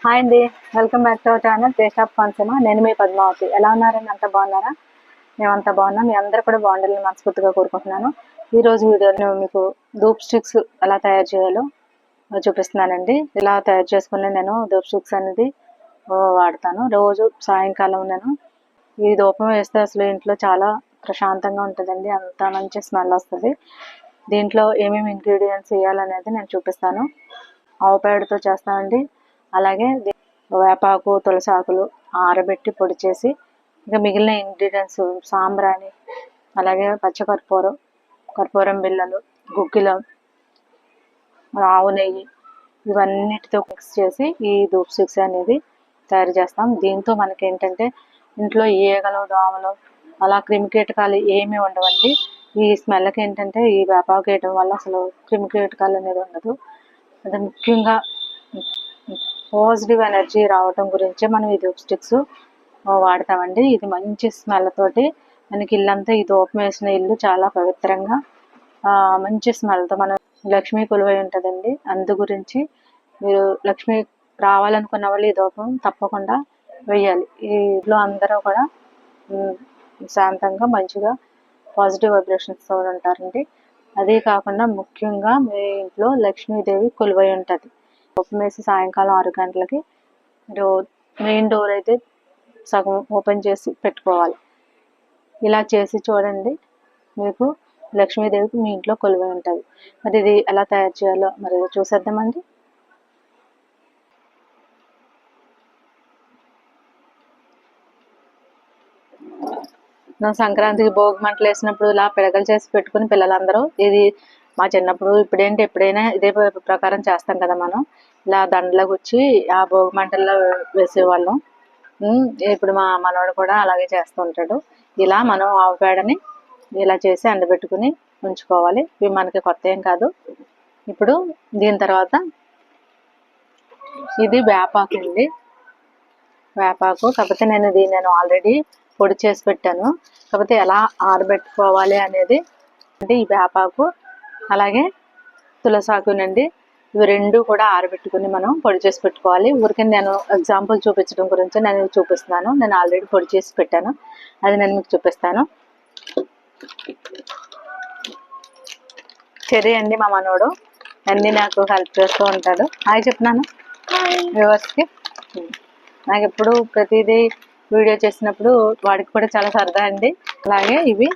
Hi అండి, welcome back to our channel taste of Konaseema. నేను మీ పద్మావతి. ఎలా ఉన్నారండి? అంత బాగున్నారా? మేమంతా బాగున్నాం. మీ అందరూ కూడా బాగుండాలని మనస్ఫూర్తిగా కోరుకుంటున్నాను. ఈ రోజు వీడియోలో మీకు ధూప్ స్టిక్స్ ఎలా తయారు చేయాలో చూపిస్తున్నానండి. ఇలా తయారు చేసుకుని నేను ధూప్ స్టిక్స్ అనేది వాడతాను. రోజు సాయంకాలం నేను ఈ ధూపం వేస్తే అసలు ఇంట్లో చాలా ప్రశాంతంగా ఉంటుందండి. అంత మంచి స్మెల్ వస్తుంది. దీంట్లో ఏమేమి ఇంగ్రీడియంట్స్ వేయాలనేది నేను చూపిస్తాను. ఆవు పేడతో చేస్తానండి. అలాగే వేపాకు, తులసి ఆకులు ఆరబెట్టి పొడి చేసి, ఇంకా మిగిలిన ఇంగ్రీడియంట్స్ సాంబ్రాణి, అలాగే పచ్చకర్పూరం, కర్పూరం బిళ్ళలు, గుగ్గిలం, ఆవు నెయ్యి, ఇవన్నిటితో మిక్స్ చేసి ఈ ధూప్ స్టిక్స్ అనేది తయారు చేస్తాం. దీంతో మనకి ఏంటంటే ఇంట్లో ఈగలు, దోమలు, అలా క్రిమికీటకాలు ఏమీ ఉండవండి. ఈ స్మెల్కి ఏంటంటే ఈ వేపాకు వేయడం వల్ల అసలు క్రిమికీటకాలు అనేది ఉండదు. అది ముఖ్యంగా పాజిటివ్ ఎనర్జీ రావటం గురించే మనం ఈ ధూప్ స్టిక్స్ వాడతామండి. ఇది మంచి స్మెల్ తోటి మనకి ఇల్లంతా ఈ ధూపం వేసిన ఇల్లు చాలా పవిత్రంగా మంచి స్మెల్తో మన లక్ష్మీ కొలువై ఉంటుందండి. అందు గురించి మీరు లక్ష్మి రావాలనుకున్న వాళ్ళు ఈ ధూపం తప్పకుండా వేయాలి. ఈ ఇంట్లో అందరూ కూడా శాంతంగా మంచిగా పాజిటివ్ వైబ్రేషన్స్తో ఉంటారండి. అదే కాకుండా ముఖ్యంగా మీ ఇంట్లో లక్ష్మీదేవి కొలువై ఉంటుంది. ఓపెన్ వేసి సాయంకాలం 6 గంటలకి మెయిన్ డోర్ అయితే సగం ఓపెన్ చేసి పెట్టుకోవాలి. ఇలా చేసి చూడండి, మీకు లక్ష్మీదేవికి మీ ఇంట్లో కొలువై ఉంటుంది. మరి ఇది ఎలా తయారు చేయాలో మరి చూసేద్దామండి. సంక్రాంతికి భోగి మంటలు వేసినప్పుడు ఇలా పిడకలు చేసి పెట్టుకుని పిల్లలందరూ, ఇది మా చిన్నప్పుడు, ఇప్పుడేంటి ఎప్పుడైనా ఇదే ప్రకారం చేస్తాం కదా మనం. ఇలా దండలకు వచ్చి ఆ భోగి మంటల్లో వేసేవాళ్ళం. ఇప్పుడు మా మనవాడు కూడా అలాగే చేస్తూ ఉంటాడు. ఇలా మనం ఆవు పేడని ఇలా చేసి ఎండబెట్టుకుని ఉంచుకోవాలి. ఇవి మనకి కొత్త ఏం కాదు. ఇప్పుడు దీని తర్వాత ఇది వేపాకు అండి. వేపాకు కాకపోతే నేను ఆల్రెడీ పొడి చేసి పెట్టాను. కాకపోతే ఎలా ఆరబెట్టుకోవాలి అనేది అంటే ఈ వేపాకు అలాగే తులసాకునండి, ఇవి రెండు కూడా ఆరబెట్టుకుని మనం పొడి చేసి పెట్టుకోవాలి. ఊరికే నేను ఎగ్జాంపుల్ చూపించడం గురించి నేను చూపిస్తున్నాను. నేను ఆల్రెడీ పొడి చేసి పెట్టాను, అది నేను మీకు చూపిస్తాను. చెర్రీ అండి మా మనోడు, అన్నీ నాకు హెల్ప్ చేస్తూ ఉంటాడు. హాయ్ చెప్తున్నాను వ్యూవర్స్కి. నాకు ఎప్పుడు ప్రతిదీ వీడియో చేసినప్పుడు వాడికి కూడా చాలా సరదా అండి. అలాగే ఇది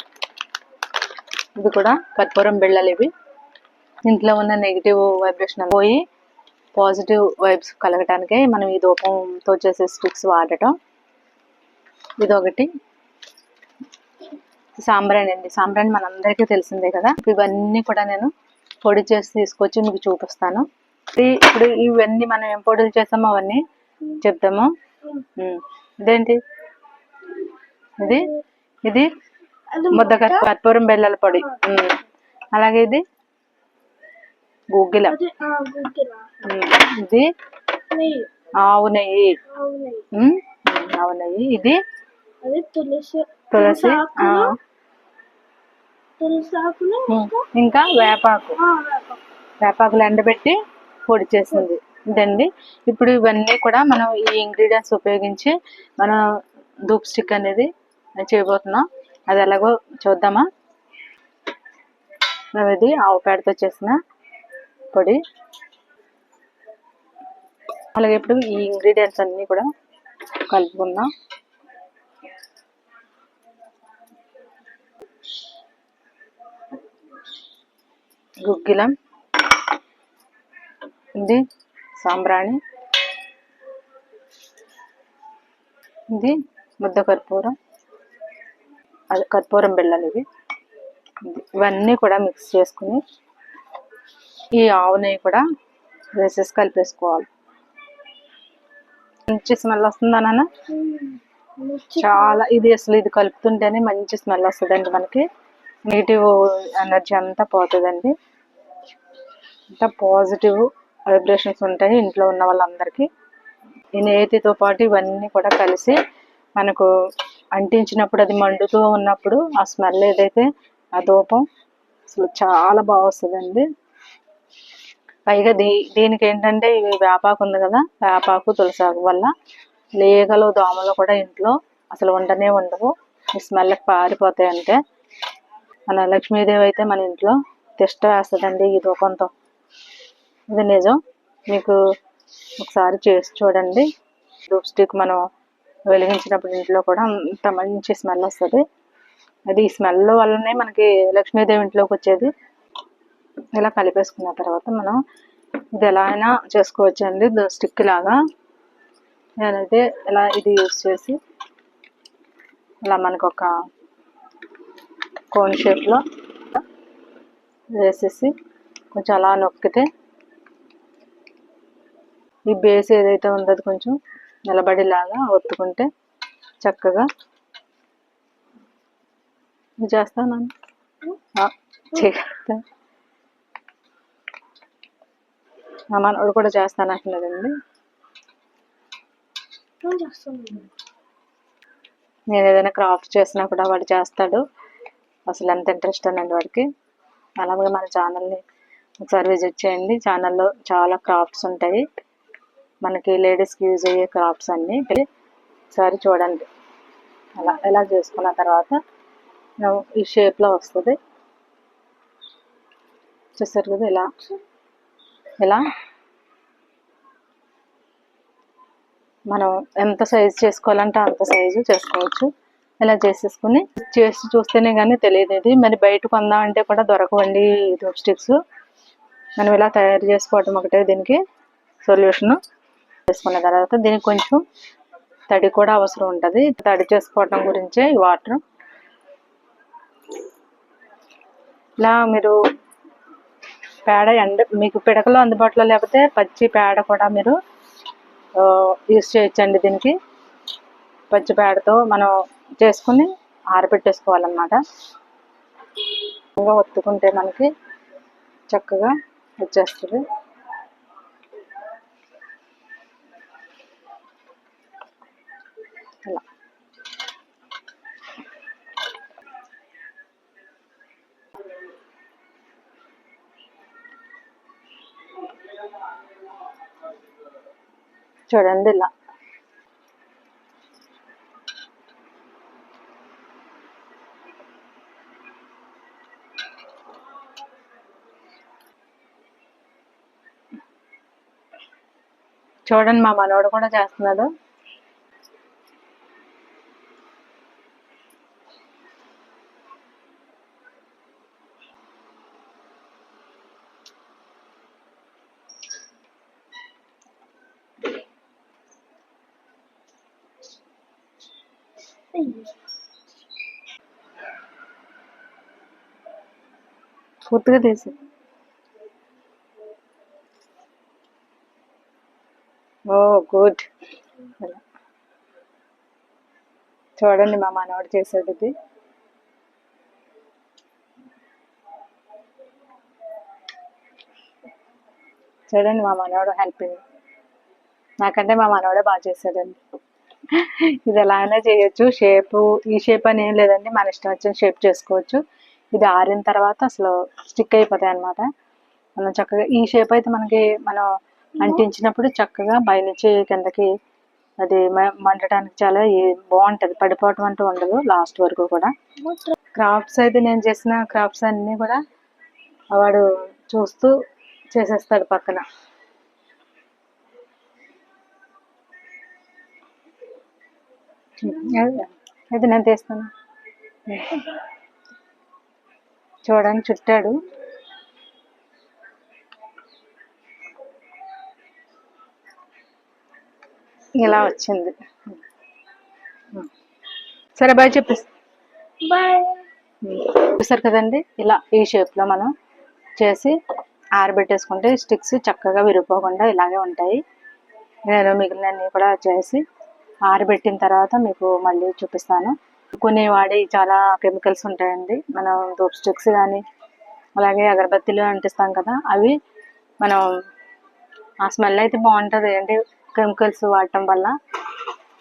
కూడా కర్పూరం బిళ్ళలు. ఇవి ఇంట్లో ఉన్న నెగిటివ్ వైబ్రేషన్ పోయి పాజిటివ్ వైబ్స్ కలగటానికే మనం ఈ ధూపంతో చేసే స్టిక్స్ వాడటం. ఇదొకటి సాంబ్రాణి అండి. సాంబ్రాణి మనందరికీ తెలిసిందే కదా. ఇవన్నీ కూడా నేను పొడి చేసి తీసుకొచ్చి మీకు చూపిస్తాను. ఇప్పుడు ఇవన్నీ మనం ఏం పొడులు చేస్తామో అవన్నీ చెప్తాము. ఇదేంటి? ఇది ముద్ద కర్పూరం బెల్లల పొడి. అలాగే ఇది గుగ్గిలం, ఇది ఆవు నెయ్యి, ఇది తులసి, ఇంకా వేపాకులు ఎండబెట్టి పొడి చేసింది ఇదండి. ఇప్పుడు ఇవన్నీ కూడా మనం ఈ ఇంగ్రీడియంట్స్ ఉపయోగించి మనం ధూప్ స్టిక్ అనేది చేయబోతున్నాం. అది ఎలాగో చూద్దామా. ఇది ఆవు పేడతో చేసిన పొడి. అలాగే ఇప్పుడు ఈ ఇంగ్రీడియంట్స్ అన్నీ కూడా కలుపుకుందాం. గుగ్గిలం, ఇది సాంబ్రాణి, ఇది ముద్ద కర్పూరం, అది కర్పూరం బిళ్ళలు. ఇవన్నీ కూడా మిక్స్ చేసుకుని ఈ ఆవు నెయ్యి కూడా వేసేసి కలిపేసుకోవాలి. మంచి స్మెల్ వస్తుందా నాన్న? చాలా ఇది కలుపుతుంటేనే మంచి స్మెల్ వస్తుందండి. మనకి నెగిటివ్ ఎనర్జీ అంతా పోతుందండి. అంతా పాజిటివ్ వైబ్రేషన్స్ ఉంటాయి ఇంట్లో ఉన్న వాళ్ళందరికీ. ఈ నేతితో పాటు ఇవన్నీ కూడా కలిసి మనకు అంటించినప్పుడు, అది మండుతూ ఉన్నప్పుడు ఆ స్మెల్ ఏదైతే ఆ ధూపం అసలు చాలా బాగా వస్తుందండి. పైగా దీనికి ఏంటంటే ఇవి వేపాకు ఉంది కదా, వేపాకు తులసాకు వల్ల లేగలు దోమలు కూడా ఇంట్లో అసలు ఉండనే ఉండవు. ఈ స్మెల్కి పారిపోతాయి. అంటే మన లక్ష్మీదేవి అయితే మన ఇంట్లో తిష్ట వేస్తుందండి ఈ ధూపంతో. ఇది నిజం. మీకు ఒకసారి చేసి చూడండి. ధూప్ స్టిక్ మనం వెలిగించినప్పుడు ఇంట్లో కూడా అంత మంచి స్మెల్ వస్తుంది. అది ఈ స్మెల్ వల్లనే మనకి లక్ష్మీదేవి ఇంట్లోకి వచ్చేది. ఇలా కలిపేసుకున్న తర్వాత మనం ఇది ఎలా అయినా చేసుకోవచ్చు అండి. స్టిక్ లాగా నేనైతే ఇలా ఇది యూజ్ చేసి ఇలా మనకు ఒక కోన్ షేప్లో వేసేసి కొంచెం అలా నొక్కితే ఈ బేస్ ఏదైతే ఉందో అది కొంచెం నిలబడేలాగా ఒత్తుకుంటే చక్కగా చేస్తాను. మనోడు కూడా చేస్తాను అంటున్నదండి. నేను ఏదైనా క్రాఫ్ట్ చేసినా కూడా వాడు చేస్తాడు. అసలు ఎంత ఇంట్రెస్ట్ అనండి వాడికి. అలాగే మన ఛానల్ని ఒకసారి విజిట్ చేయండి. ఛానల్లో చాలా క్రాఫ్ట్స్ ఉంటాయి, మనకి లేడీస్కి యూజ్ అయ్యే క్రాఫ్ట్స్ అన్నీ ఒకసారి చూడండి. అలా ఎలా చేసుకున్న తర్వాత ఈ షేప్లో వస్తుంది. చూస్తారు కదా, ఇలా ఇలా మనం ఎంత సైజు చేసుకోవాలంటే అంత సైజు చేసుకోవచ్చు. ఇలా చేసేసుకుని చేసి చూస్తేనే కానీ తెలియదు. ఇది మరి బయట కొందామంటే కూడా దొరకవండి ధూప్ స్టిక్స్. మనం ఇలా తయారు చేసుకోవటం ఒకటే దీనికి సొల్యూషను. చేసుకున్న తర్వాత దీనికి కొంచెం తడి కూడా అవసరం ఉంటుంది. తడి చేసుకోవటం గురించే ఈ వాటర్. ఇలా మీరు పేడ మీకు పిడకలో అందుబాటులో లేకపోతే పచ్చి పేడ కూడా మీరు యూజ్ చేయొచ్చండి. దీనికి పచ్చి పేడతో మనం చేసుకుని ఆరబెట్టేసుకోవాలన్నమాట. ఇంకా ఒత్తుకుంటే మనకి చక్కగా వచ్చేస్తుంది. అలా చూడండి. ఇలా చూడండి, మా మనోడు కూడా చేస్తున్నాడు. పూర్తిగా తీసి ఓ గుడ్. చూడండి మా మనవాడు చేసేది ఇది. చూడండి మా మనవాడు హెల్పింగ్. నాకంటే మా మనవాడే బాగా చేశాడండి. ఇది ఎలా అయినా చేయొచ్చు. ఈ షేప్ అని ఏం లేదండి, మన ఇష్టం వచ్చిన షేప్ చేసుకోవచ్చు. ఇది ఆరిన తర్వాత అసలు స్టిక్ అయిపోతాయి అన్నమాట. మనం చక్కగా ఈ షేప్ అయితే మనకి మనం అంటించినప్పుడు చక్కగా పైనుంచి కిందకి అది మండటానికి చాలా బాగుంటుంది. పడిపోవటం అంటూ ఉండదు లాస్ట్ వరకు కూడా. క్రాఫ్ట్స్ అయితే నేను చేసిన క్రాఫ్ట్స్ అన్నీ కూడా వాడు చూస్తూ చేసేస్తాడు పక్కన. అయితే నేను తీస్తాను. చూడండి, చుట్టాడు. ఇలా వచ్చింది. సరే బాయ్ చెప్పేసి చూసారు కదండి. ఇలా ఈ షేప్లో మనం చేసి ఆరబెట్టేసుకుంటే స్టిక్స్ చక్కగా విరిగిపోకుండా ఇలాగే ఉంటాయి. నేను మిగిలినవి కూడా చేసి ఆరబెట్టిన తర్వాత మీకు మళ్ళీ చూపిస్తాను. కొన్ని వాడి చాలా కెమికల్స్ ఉంటాయండి. మనం ధూప్ స్టిక్స్ కానీ అలాగే అగరబత్తీలు అంటిస్తాం కదా, అవి మనం ఆ స్మెల్ అయితే బాగుంటుంది అంటే కెమికల్స్ వాడటం వల్ల.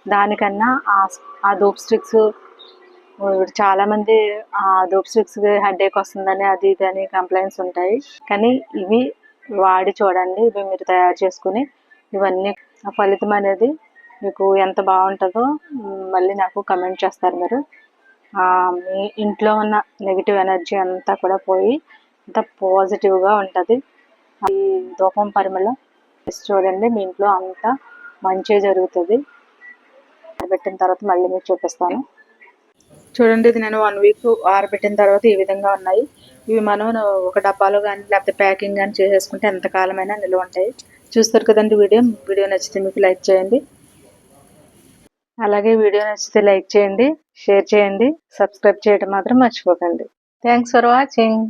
దానికన్నా ఆ ధూప్ స్టిక్స్ చాలామంది ఆ ధూప్ స్టిక్స్ హెడేక్ వస్తుందని అది ఇది అని కంప్లైంట్స్ ఉంటాయి. కానీ ఇవి వాడి చూడండి. ఇవి మీరు తయారు చేసుకుని ఇవన్నీ ఆ ఫలితం అనేది మీకు ఎంత బాగుంటుందో మళ్ళీ నాకు కమెంట్ చేస్తారు మీరు. మీ ఇంట్లో ఉన్న నెగిటివ్ ఎనర్జీ అంతా కూడా పోయి అంత పాజిటివ్గా ఉంటుంది. ఈ ధూపం పరిమళం చూడండి, మీ ఇంట్లో అంతా మంచి జరుగుతుంది. ఆరబెట్టిన తర్వాత మళ్ళీ మీకు చూపిస్తాను. చూడండి, ఇది నేను 1 వీక్ ఆరబెట్టిన తర్వాత ఈ విధంగా ఉన్నాయి. ఇవి మనం ఒక డబ్బాలో కానీ లేకపోతే ప్యాకింగ్ కానీ చేసేసుకుంటే ఎంతకాలమైనా నిల్వ ఉంటాయి. చూస్తారు కదండి వీడియో నచ్చితే మీకు లైక్ చేయండి. అలాగే వీడియో నచ్చితే లైక్ చేయండి, షేర్ చేయండి, సబ్స్క్రైబ్ చేయడం మాత్రం మర్చిపోకండి. Thanks for watching.